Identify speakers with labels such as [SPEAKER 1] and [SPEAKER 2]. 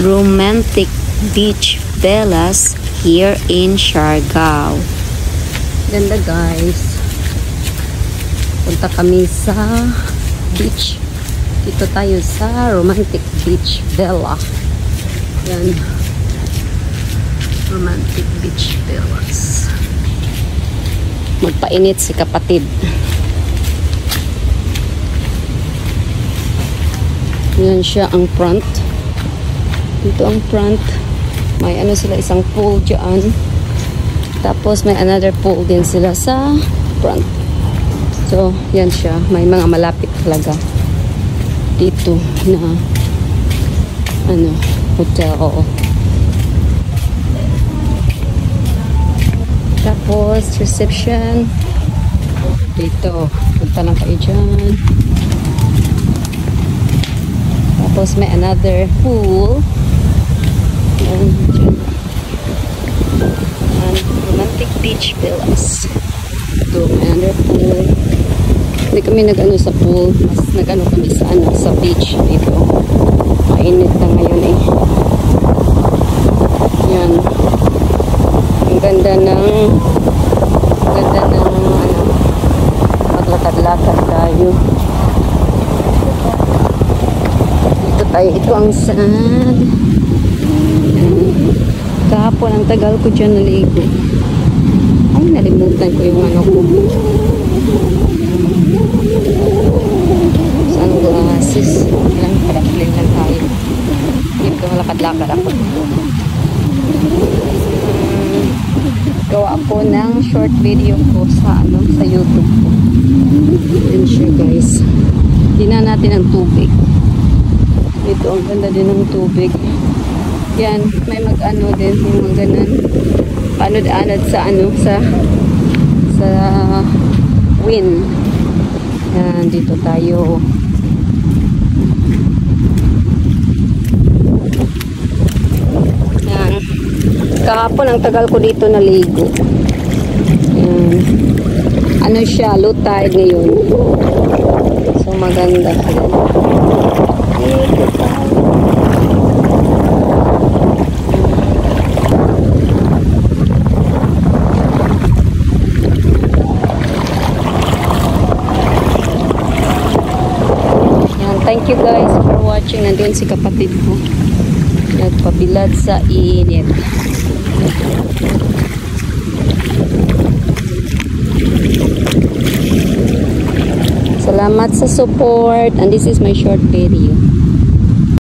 [SPEAKER 1] romantic beach villas here in Siargao. Ganda guys. Punta kami sa beach. Dito tayo sa romantic beach villa. Yan. Romantic beach villas. Magpainit si kapatid. Yan siya ang front. Dito ang front. May ano sila, isang pool dyan. Tapos may another pool din sila sa front. So, yan siya. May mga malapit talaga dito na ano, hotel. Tapos, reception. Dito. Punta lang kayo dyan. Tapos may another pool. Yan, romantic beach villas. Ito, may another pool. Hindi kami nag-ano sa pool. Mas nag-ano kami sa, ano, sa beach dito. Mainit na ngayon eh. Yan. Ang ganda ng ano, maglakad-lakad tayo. Ay, ito ang sand. Kahapon ang tagal ko dyan naligo. Ay, nalimutan ko yung ano ko. Sunglasses. Ilang parapling lang tayo. Dito malakad-lakad ako. Gawa ako ng short video ko sa ano, sa YouTube ko. Yan siya guys. Tingnan natin ang tubig. Ito, ang ganda din ng tubig. Yan, may mag-ano din, yung mga ganun. Panod-anod sa ano, sa wind. Yan, dito tayo. Yan. Kahapon, ang tagal ko dito naligo. Yan. Ano siya, low tide ngayon. So, maganda. Thank you guys for watching. Nandun si kapatid ko. Nagpabilad sa init. Salamat sa support. And this is my short video.